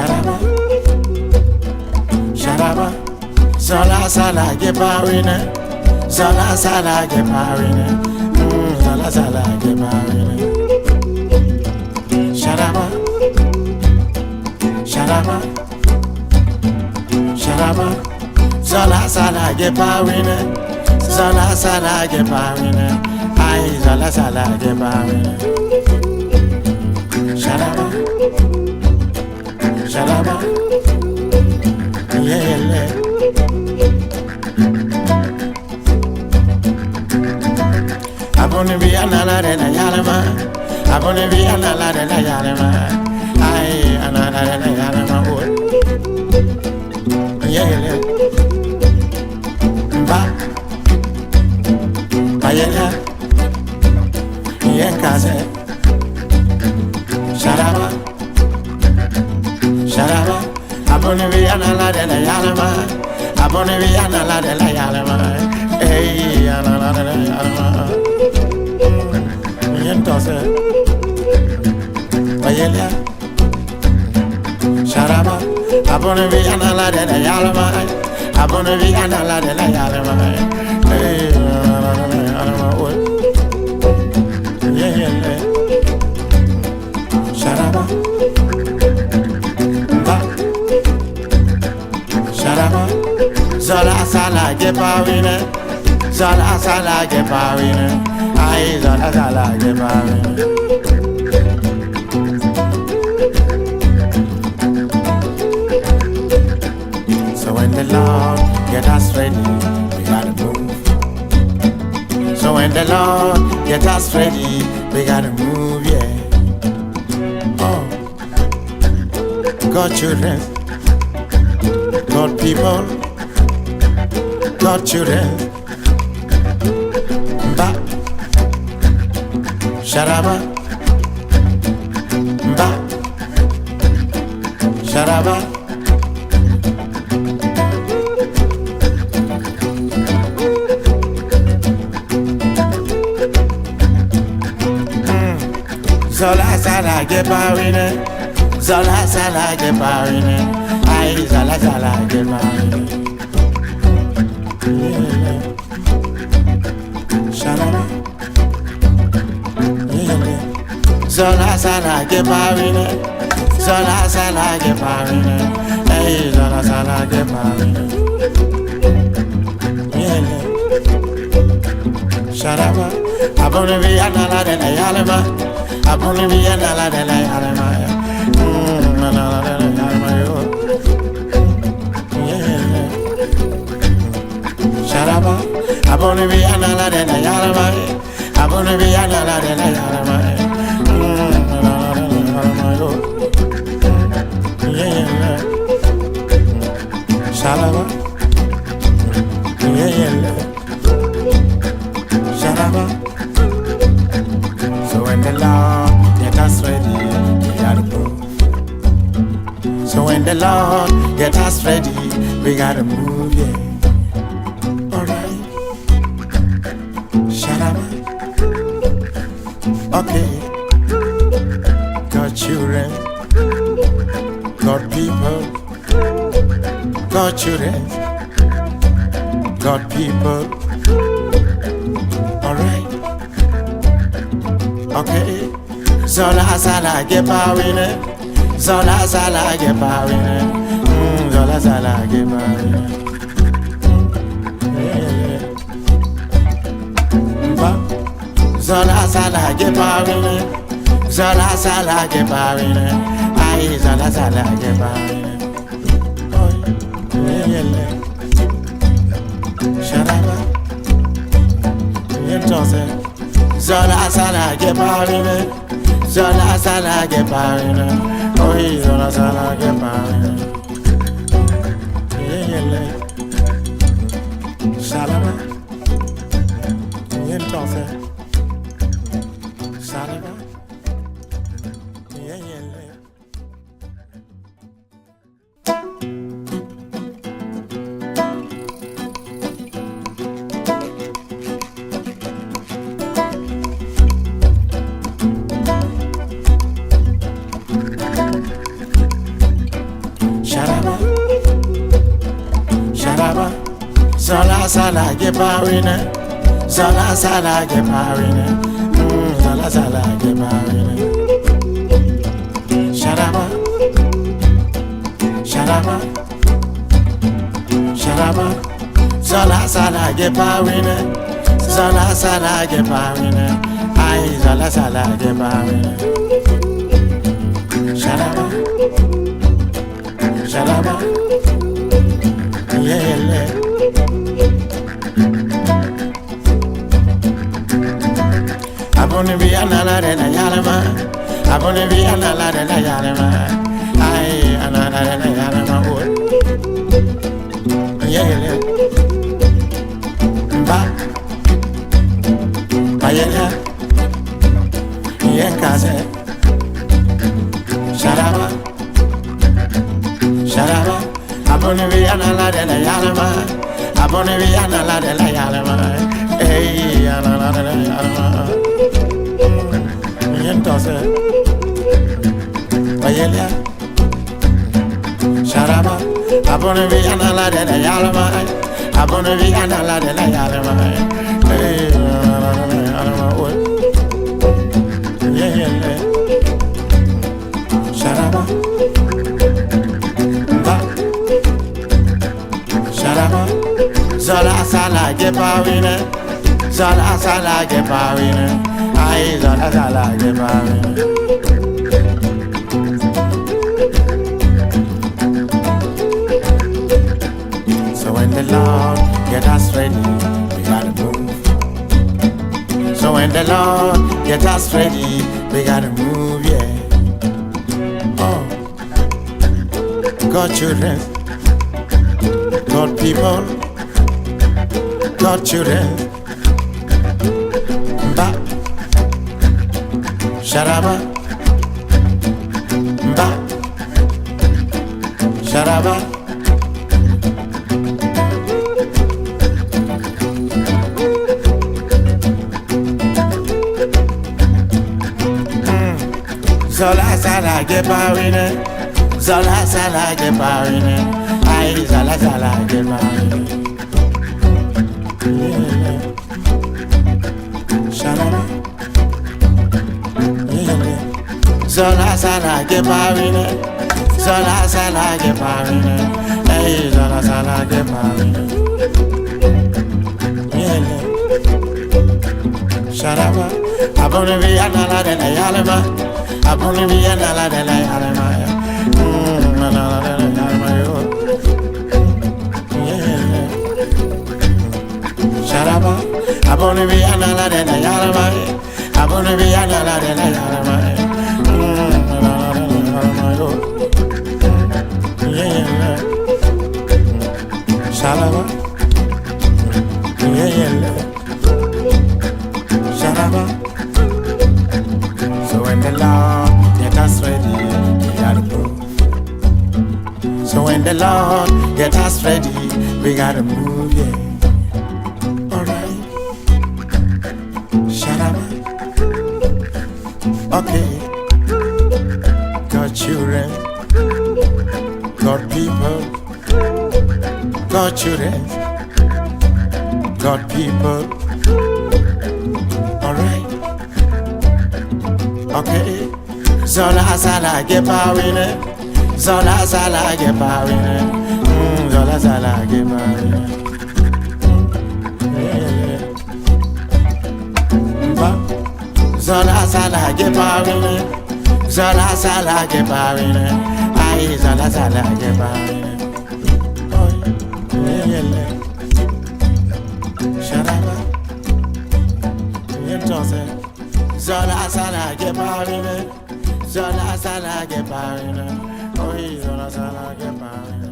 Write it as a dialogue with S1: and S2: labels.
S1: Sharaba, Sharaba, Zola Sala Geparine, Zola Sala Geparine, Zola Sala Geparine. Sharaba, Sharaba, Sharaba, Zola Sala Geparine, Zola Sala Geparine, Ay Zola Sala Geparine. Sharaba, Sharaba, yeah. Abone bi anala de la yalama, abone bi anala de la yalama, ay anala de la yalama boy. Yeah. Ba yeah. Yeah kaze. Sharaba, Sharaba, abone bi anala de la yalama, abone bi anala de la yalama, hey anala de la yalama. Entonces, vaya, Sharaba, abone bi anala de la yalama, abone bi anala de la yalama, hey anala de la yalama, yeah. Sharaba, Sharaba, Zola Sala Geparine, Zola Sala Geparine, Ay Zola Sala Geparine. So when the Lord get us ready, we gotta move. So when the Lord get us ready, we gotta move, yeah. God children, God people, God children. Ba, Sharaba, ba, Sharaba. Zola Sala Geparine, Zola Sala Geparine, Ay Zola Sala Geparine. Yeah. Shalala. Yeah. Zola Sala Geparine, Zola Sala Geparine, Ay Zola Sala Geparine. Yeah. Shalaba, abone bi anala de la yalama, abone bi anala de la yalama. Sharaba, abone bi anala de la yalama, abone bi anala de la yalama. Yeah. Sharaba, yeah. Sharaba. So when the Lord get us ready, we gotta move. So when the Lord get us ready, we gotta move, yeah. Alright. Sharaba. Okay. God children, God people, God children, God people. Alright. Okay. Zola Sala Geparine, Zola Sala Geparine, Zola Sala Geparine. Zola Sala Geparine, Zola Sala Geparine, Ay Zola Sala Geparine. Sharaba. Entonces, Zola Sala Geparine, Zola Sala Geparine, Oy Zola Sala Geparine. Yeah. Shalaba. Entonces, Shalaba. Yeah. Zola sala ge bawine. Zola sala ge bawine. Zola sala ge bawine. Sharaba. Sharaba. Sharaba. Zola sala ge bawine. Zola sala ge bawine. Ay zola sala ge bawine. Sharaba. Sharaba. Yeah. Abone bi anala de la yalama. Abone bi anala de la yalama. Ay anala de la yalama. Yeah. Ba. Ayela. Yeah, kaze. Sharaba. Sharaba. Abone bi anala de la yalama. Abone bi anala de la yalama. Hey, anala de la yalama. Entonces, Ayela. Sharaba. Abone bi anala de la yalama. Abone bi anala de la yalama. Hey, anala de la yalama. Yeah. Sharaba. Sharaba. Zola sala ge bawine. Zola sala ge bawine. Ay zola sala ge bawine. So when the Lord get us ready, we gotta move. So when the Lord get us ready, we gotta move, yeah. Oh, God children, God people, God children. Ba, sharaba, ba, sharaba. Zola sala ge bawine. Zola sala ge bawine. Ay zola sala ge bawine. Yeah. Shalala. Yeah. Zola sala ge bawine. Zola sala ge bawine. Ay zola sala ge bawine. Yeah. Sharaba. Abone bi anala de la yalama. Abone bi anala de la yalama. Anala de la yalama. Yeah. Sharaba. Abone bi anala de la yalama. Abone bi anala de la yalama. Anala de la yalama. Yeah. Sharaba. Yeah. Sharaba. So when the Lord get us ready, we gotta move. So when the Lord get us ready, we gotta move, yeah. Alright. Sharaba. Okay. God children, God people, God children, God people. Alright. Okay. Zola sala ge bawine. Zola sala ge bawine. Zola sala ge bawine. Yeah. Ba. Zola sala ge bawine. Zola sala ge bawine. Ay zola sala ge bawine. Oh. Yeah. Sharaba. Entonces, zola sala ge bawine. Zola sala ge bawine. Oh, zola sala ge bawine.